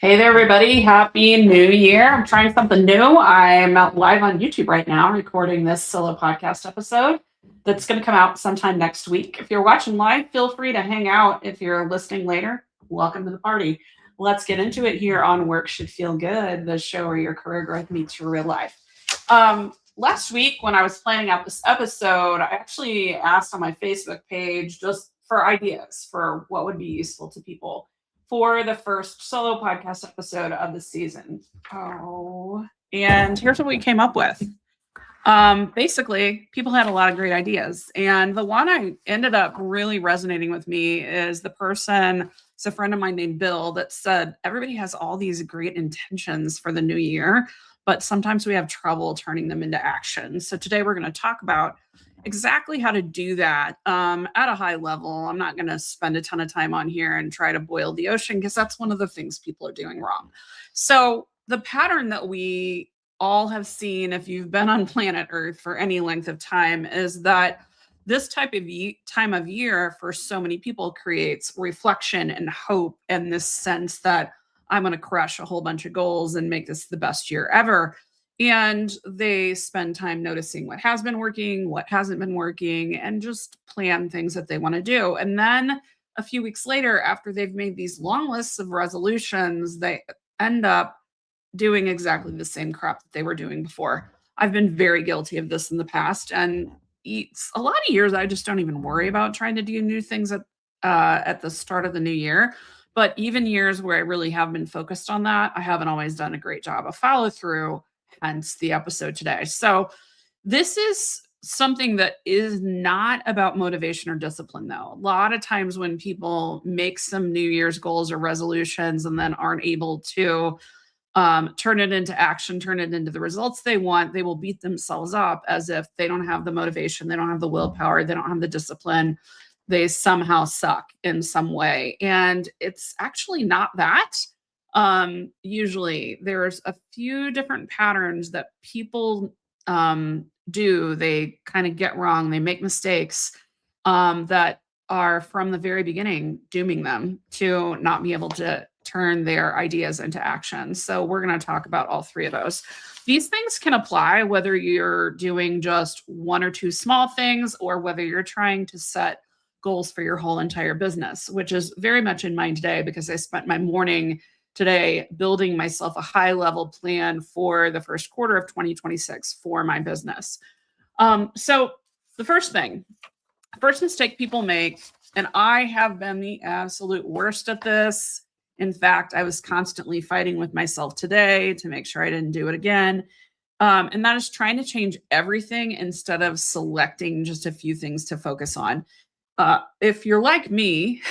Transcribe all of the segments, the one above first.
Hey there, everybody. Happy New Year. I'm trying something new. I'm out live on YouTube right now recording this solo podcast episode that's going to come out sometime next week. If you're watching live, feel free to hang out. If you're listening later, welcome to the party. Let's get into it here on Work Should Feel Good, the show where your career growth meets your real life. Last week, when I was planning out this episode, I actually asked on my Facebook page just for ideas for what would be useful to people for the first solo podcast episode of the season. And here's what we came up with. Basically, people had a lot of great ideas. And the one I ended up really resonating with me is the person, it's a friend of mine named Bill, that said, everybody has all these great intentions for the new year, but sometimes we have trouble turning them into action. So today we're going to talk about exactly how to do that at a high level. I'm not going to spend a ton of time on here and try to boil the ocean because that's one of the things people are doing wrong. So the pattern that we all have seen, if you've been on planet Earth for any length of time, is that this type of time of year for so many people creates reflection and hope and this sense that I'm going to crush a whole bunch of goals and make this the best year ever. And they spend time noticing what has been working, what hasn't been working, and just plan things that they want to do. And then a few weeks later, after they've made these long lists of resolutions, they end up doing exactly the same crap that they were doing before. I've been very guilty of this in the past. And it's a lot of years I just don't even worry about trying to do new things at the start of the new year. But even years where I really have been focused on that, I haven't always done a great job of follow through, hence the episode today. So this is something that is not about motivation or discipline, though. A lot of times when people make some New Year's goals or resolutions and then aren't able to turn it into action, turn it into the results they want, they will beat themselves up as if they don't have the motivation, they don't have the willpower, they don't have the discipline, they somehow suck in some way. And it's actually not that. Usually there's a few different patterns that people do. They kind of get wrong, they make mistakes that are from the very beginning dooming them to not be able to turn their ideas into action. So we're going to talk about all three of those. These things can apply whether you're doing just one or two small things or whether you're trying to set goals for your whole entire business, which is very much in mind today because I spent my morning today building myself a high level plan for the first quarter of 2026 for my business. So the first mistake people make, and I have been the absolute worst at this. In fact, I was constantly fighting with myself today to make sure I didn't do it again. And that is trying to change everything instead of selecting just a few things to focus on. If you're like me,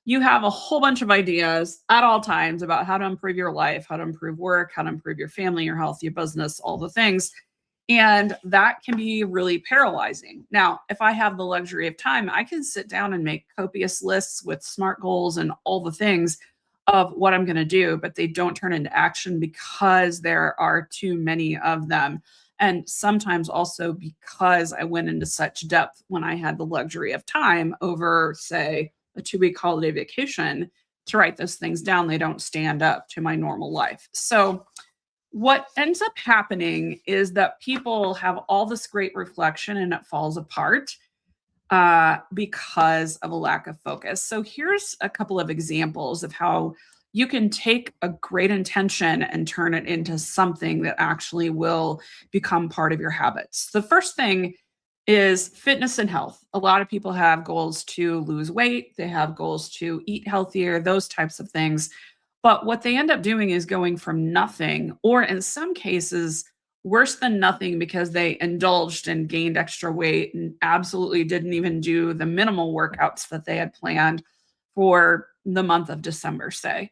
you have a whole bunch of ideas at all times about how to improve your life, how to improve work, how to improve your family, your health, your business, all the things. And that can be really paralyzing. Now, if I have the luxury of time, I can sit down and make copious lists with SMART goals and all the things of what I'm going to do, but they don't turn into action because there are too many of them. And sometimes also because I went into such depth when I had the luxury of time over, say, a 2-week holiday vacation to write those things down, they don't stand up to my normal life. So what ends up happening is that people have all this great reflection and it falls apart because of a lack of focus. So here's a couple of examples of how you can take a great intention and turn it into something that actually will become part of your habits. The first thing is fitness and health. A lot of people have goals to lose weight, they have goals to eat healthier, those types of things. But what they end up doing is going from nothing, or in some cases, worse than nothing because they indulged and gained extra weight and absolutely didn't even do the minimal workouts that they had planned for the month of December, say.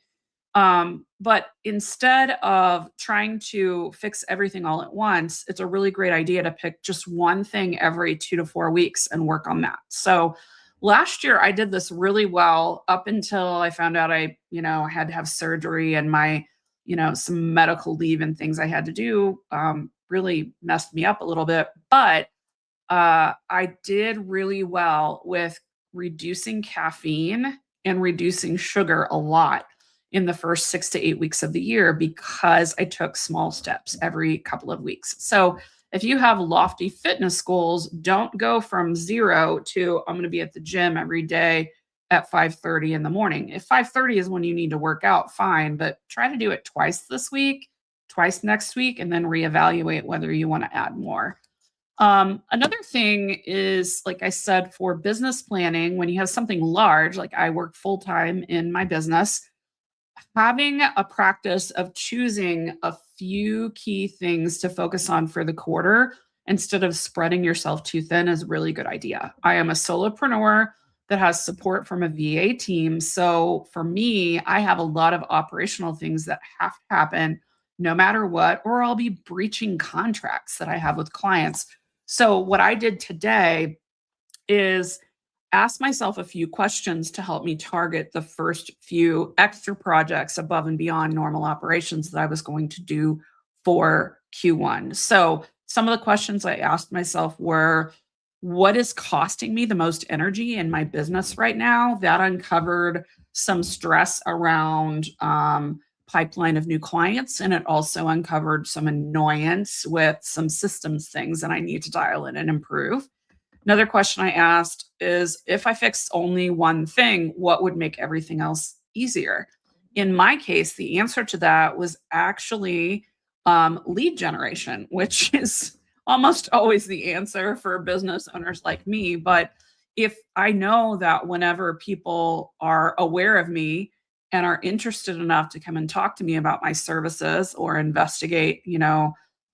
But instead of trying to fix everything all at once, it's a really great idea to pick just one thing every 2 to 4 weeks and work on that. So last year I did this really well up until I found out I had to have surgery and my, some medical leave and things I had to do really messed me up a little bit. But I did really well with reducing caffeine and reducing sugar a lot. in the first 6 to 8 weeks of the year because I took small steps every couple of weeks. So if you have lofty fitness goals, don't go from zero to I'm going to be at the gym every day at 5:30 in the morning. If 5:30 is when you need to work out, fine, but try to do it twice this week, twice next week, and then reevaluate whether you want to add more. Another thing is, like I said, for business planning, when you have something large, like I work full time in my business, having a practice of choosing a few key things to focus on for the quarter instead of spreading yourself too thin is a really good idea. I am a solopreneur that has support from a VA team. So for me, I have a lot of operational things that have to happen no matter what, or I'll be breaching contracts that I have with clients. So what I did today is ask myself a few questions to help me target the first few extra projects above and beyond normal operations that I was going to do for Q1. So, some of the questions I asked myself were, what is costing me the most energy in my business right now? That uncovered some stress around pipeline of new clients, and it also uncovered some annoyance with some systems things that I need to dial in and improve. Another question I asked is, if I fixed only one thing, what would make everything else easier? In my case, the answer to that was actually lead generation, which is almost always the answer for business owners like me. But if I know that whenever people are aware of me and are interested enough to come and talk to me about my services or investigate,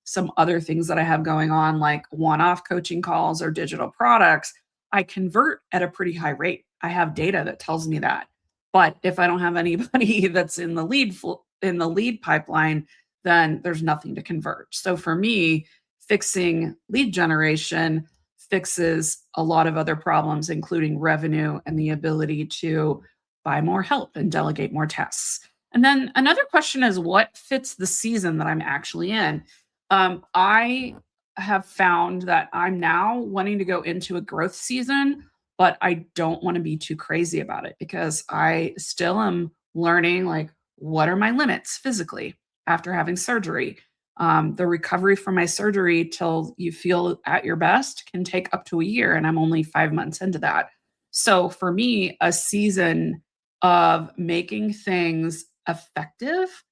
some other things that I have going on, like one-off coaching calls or digital products, I convert at a pretty high rate. I have data that tells me that. But if I don't have anybody that's in the lead pipeline, then there's nothing to convert. So for me, fixing lead generation fixes a lot of other problems, including revenue and the ability to buy more help and delegate more tasks. And then another question is, what fits the season that I'm actually in? I have found that I'm now wanting to go into a growth season, but I don't want to be too crazy about it because I still am learning, like, what are my limits physically after having surgery. The recovery from my surgery till you feel at your best can take up to a year, and I'm only 5 months into that. So for me, a season of making things effective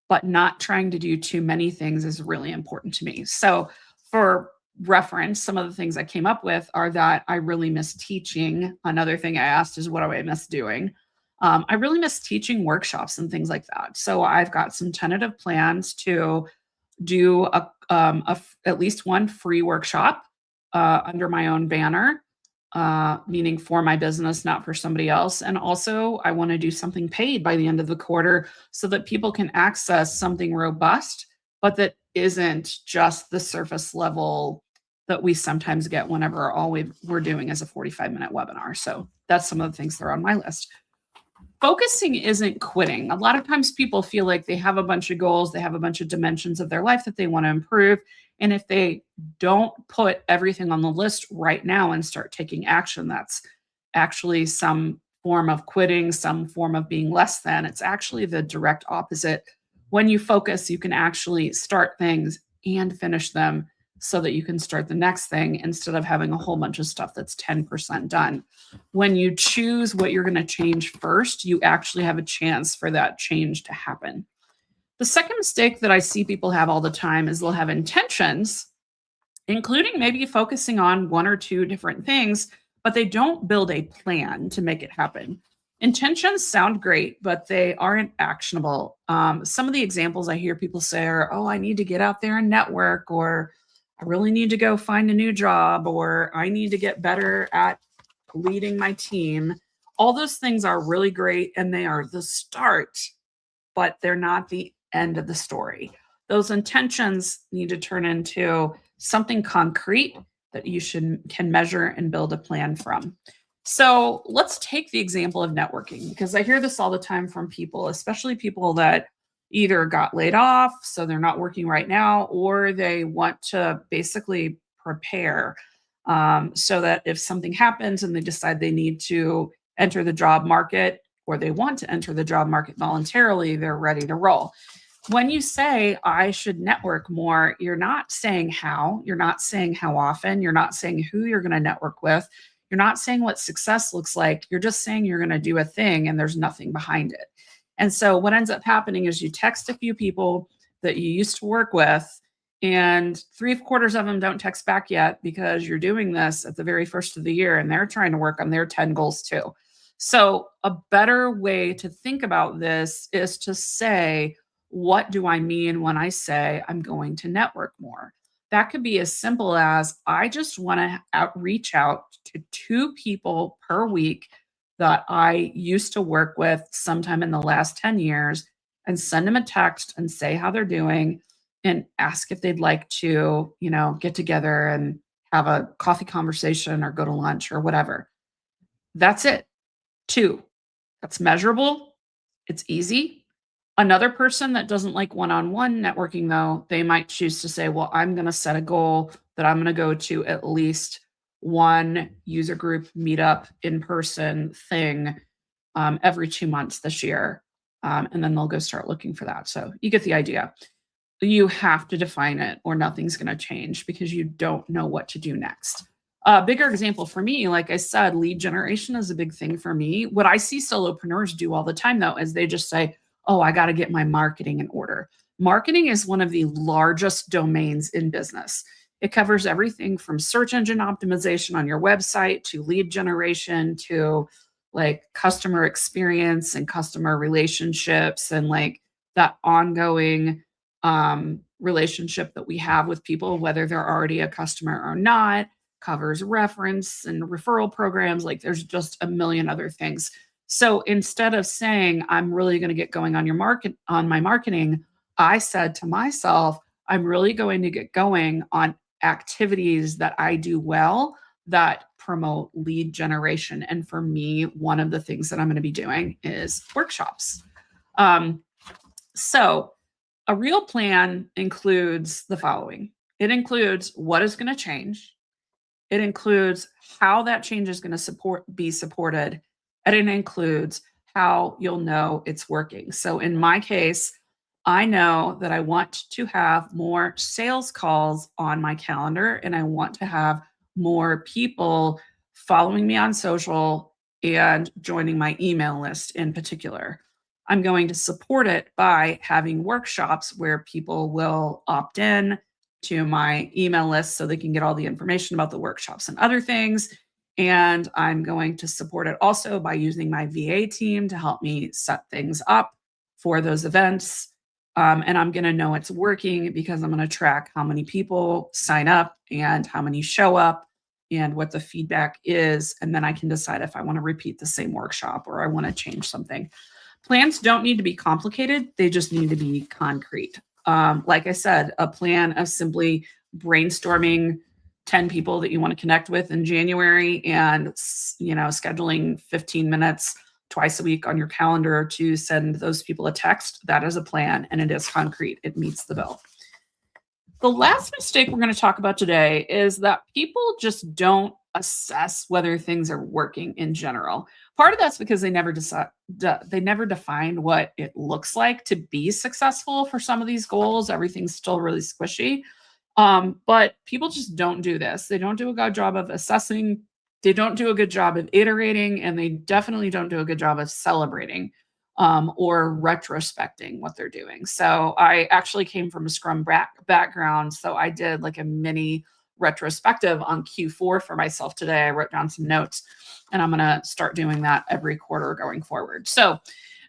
but not trying to do too many things is really important to me. So, for reference, some of the things I came up with are that I really miss teaching. Another thing I asked is, what do I miss doing? I really miss teaching workshops and things like that. So, I've got some tentative plans to do at least one free workshop under my own banner, meaning for my business, not for somebody else. And also, I want to do something paid by the end of the quarter so that people can access something robust, but that isn't just the surface level that we sometimes get whenever all we're doing is a 45-minute webinar. So that's some of the things that are on my list. Focusing isn't quitting. A lot of times people feel like they have a bunch of goals, they have a bunch of dimensions of their life that they want to improve. And if they don't put everything on the list right now and start taking action, that's actually some form of quitting, some form of being less than. It's actually the direct opposite. When you focus, you can actually start things and finish them so that you can start the next thing instead of having a whole bunch of stuff that's 10% done. When you choose what you're going to change first, you actually have a chance for that change to happen. The second mistake that I see people have all the time is they'll have intentions, including maybe focusing on one or two different things, but they don't build a plan to make it happen. Intentions sound great, but they aren't actionable. Some of the examples I hear people say are, oh, I need to get out there and network, or I really need to go find a new job, or I need to get better at leading my team. All those things are really great and they are the start, but they're not the end of the story. Those intentions need to turn into something concrete that you can measure and build a plan from. So let's take the example of networking, because I hear this all the time from people, especially people that either got laid off, so they're not working right now, or they want to basically prepare so that if something happens and they decide they need to enter the job market, or they want to enter the job market voluntarily, they're ready to roll. When you say, I should network more, you're not saying how, you're not saying how often, you're not saying who you're going to network with, you're not saying what success looks like. You're just saying you're going to do a thing and there's nothing behind it. And so what ends up happening is you text a few people that you used to work with, and three-quarters of them don't text back yet because you're doing this at the very first of the year and they're trying to work on their 10 goals too. So a better way to think about this is to say, what do I mean when I say I'm going to network more? That could be as simple as I just want to reach out to two people per week that I used to work with sometime in the last 10 years and send them a text and say how they're doing and ask if they'd like to, get together and have a coffee conversation or go to lunch or whatever. That's it. Two, that's measurable. It's easy. Another person that doesn't like one-on-one networking, though, they might choose to say, well, I'm going to set a goal that I'm going to go to at least one user group meetup in-person thing every 2 months this year. And then they'll go start looking for that. So you get the idea. You have to define it or nothing's going to change because you don't know what to do next. A bigger example for me, like I said, lead generation is a big thing for me. What I see solopreneurs do all the time, though, is they just say, oh, I got to get my marketing in order. Marketing is one of the largest domains in business. It covers everything from search engine optimization on your website to lead generation to like customer experience and customer relationships and like that ongoing relationship that we have with people, whether they're already a customer or not, covers reference and referral programs. Like there's just a million other things. So instead of saying, I'm really going to get going on my marketing, I said to myself, I'm really going to get going on activities that I do well that promote lead generation. And for me, one of the things that I'm going to be doing is workshops. So a real plan includes the following. It includes what is going to change. It includes how that change is going to be supported. And it includes how you'll know it's working. So in my case, I know that I want to have more sales calls on my calendar and I want to have more people following me on social and joining my email list in particular. I'm going to support it by having workshops where people will opt in to my email list so they can get all the information about the workshops and other things. And I'm going to support it also by using my VA team to help me set things up for those events. And I'm going to know it's working because I'm going to track how many people sign up and how many show up and what the feedback is. And then I can decide if I want to repeat the same workshop or I want to change something. Plans don't need to be complicated. They just need to be concrete. Like I said, a plan of simply brainstorming 10 people that you want to connect with in January and, scheduling 15 minutes twice a week on your calendar to send those people a text. That is a plan and it is concrete. It meets the bill. The last mistake we're going to talk about today is that people just don't assess whether things are working in general. Part of that's because they never defined what it looks like to be successful for some of these goals. Everything's still really squishy. But people just don't do this. They don't do a good job of assessing. They don't do a good job of iterating, and they definitely don't do a good job of celebrating or retrospecting what they're doing. So I actually came from a Scrum background. So I did like a mini retrospective on Q4 for myself today. I wrote down some notes and I'm going to start doing that every quarter going forward. So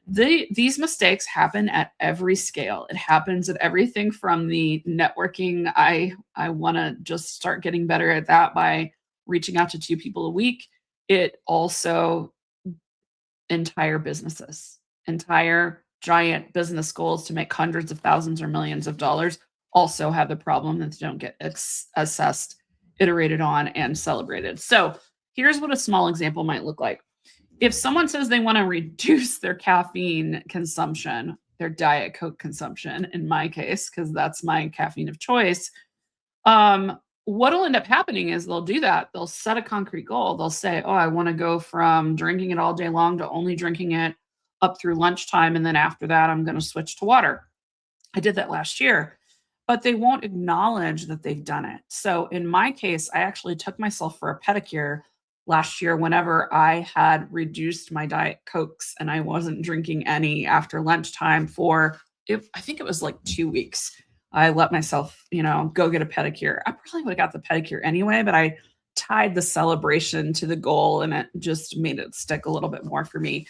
these mistakes happen at every scale. It happens at everything from the networking. I want to just start getting better at that by reaching out to 2 people a week. It also entire businesses, entire giant business goals to make hundreds of thousands or millions of dollars also have the problem that they don't get assessed, iterated on, and celebrated. So here's what a small example might look like. If someone says they want to reduce their caffeine consumption, their Diet Coke consumption, in my case, because that's my caffeine of choice, what'll end up happening is they'll do that. They'll set a concrete goal. They'll say, oh, I want to go from drinking it all day long to only drinking it up through lunchtime. And then after that, I'm going to switch to water. I did that last year, but they won't acknowledge that they've done it. So in my case, I actually took myself for a pedicure last year whenever I had reduced my diet cokes and I wasn't drinking any after lunchtime for I think it was like 2 weeks. I let myself, go get a pedicure. I probably would have got the pedicure anyway, but I tied the celebration to the goal and it just made it stick a little bit more for me.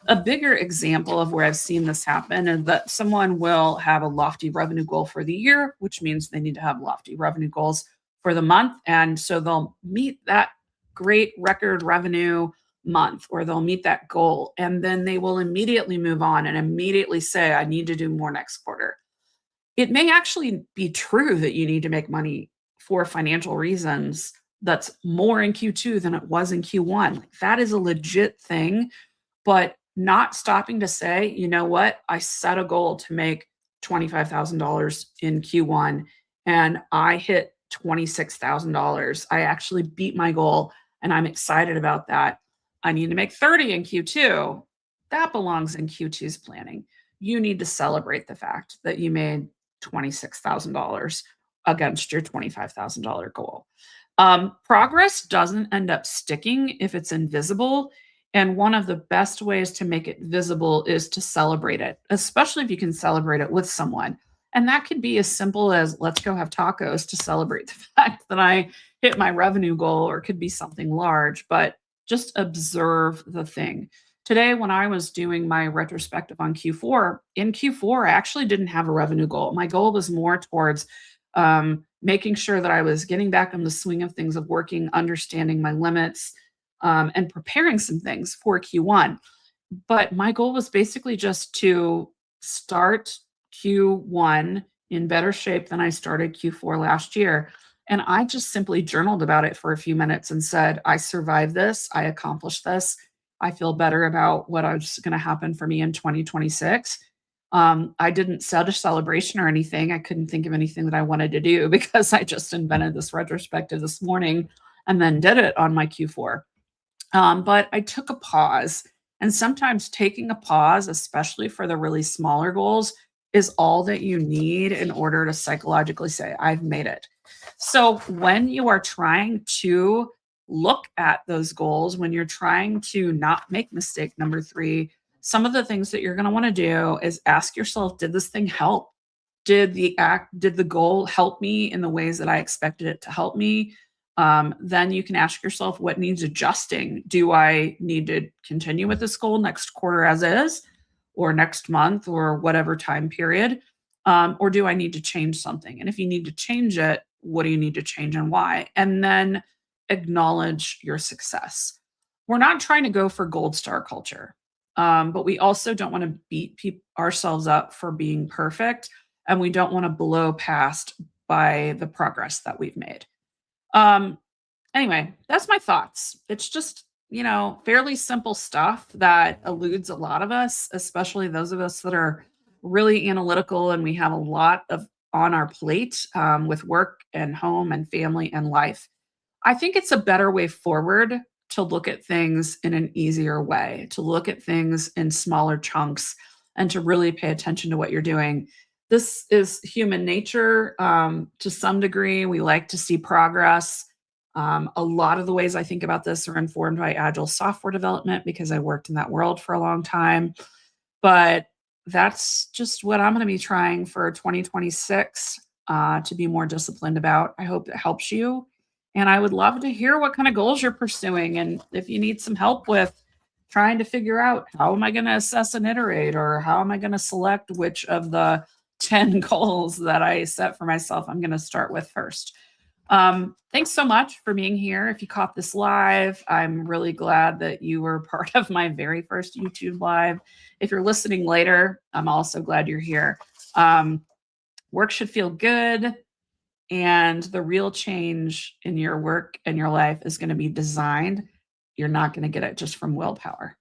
A bigger example of where I've seen this happen is that someone will have a lofty revenue goal for the year, which means they need to have lofty revenue goals for the month. And so they'll meet that great record revenue month or they'll meet that goal. And then they will immediately move on and immediately say, I need to do more next quarter. It may actually be true that you need to make money for financial reasons that's more in Q2 than it was in Q1. That is a legit thing, but not stopping to say, you know what, I set a goal to make $25,000 in Q1 and I hit $26,000. I actually beat my goal and I'm excited about that. I need to make 30 in Q2. That belongs in Q2's planning. You need to celebrate the fact that you made $26,000 against your $25,000 goal. Progress doesn't end up sticking if it's invisible. And one of the best ways to make it visible is to celebrate it, especially if you can celebrate it with someone. And that could be as simple as let's go have tacos to celebrate the fact that I hit my revenue goal, or it could be something large, but just observe the thing. Today, when I was doing my retrospective on Q4, in Q4, I actually didn't have a revenue goal. My goal was more towards making sure that I was getting back in the swing of things, of working, understanding my limits, and preparing some things for Q1. But my goal was basically just to start Q1 in better shape than I started Q4 last year. And I just simply journaled about it for a few minutes and said, I survived this. I accomplished this. I feel better about what is going to happen for me in 2026. I didn't set a celebration or anything. I couldn't think of anything that I wanted to do because I just invented this retrospective this morning and then did it on my Q4. But I took a pause. And sometimes taking a pause, especially for the really smaller goals, is all that you need in order to psychologically say, I've made it. So when you are trying to look at those goals, when you're trying to not make mistake number 3, some of the things that you're going to want to do is ask yourself, did this thing help? Did the goal help me in the ways that I expected it to help me? Then you can ask yourself, what needs adjusting? Do I need to continue with this goal next quarter as is, or next month, or whatever time period? Or do I need to change something? And if you need to change it, what do you need to change and why? And then acknowledge your success. We're not trying to go for gold star culture, but we also don't want to beat ourselves up for being perfect. And we don't want to blow past by the progress that we've made. Anyway, that's my thoughts. It's just, fairly simple stuff that eludes a lot of us, especially those of us that are really analytical and we have a lot of on our plate with work and home and family and life. I think it's a better way forward to look at things in an easier way, to look at things in smaller chunks and to really pay attention to what you're doing. This is human nature to some degree. We like to see progress. A lot of the ways I think about this are informed by agile software development because I worked in that world for a long time. But that's just what I'm going to be trying for 2026 to be more disciplined about. I hope it helps you. And I would love to hear what kind of goals you're pursuing. And if you need some help with trying to figure out how am I going to assess and iterate, or how am I going to select which of the 10 goals that I set for myself I'm going to start with first. Thanks so much for being here. If you caught this live, I'm really glad that you were part of my very first YouTube live. If you're listening later, I'm also glad you're here. Work should feel good, and the real change in your work and your life is going to be designed. You're not going to get it just from willpower.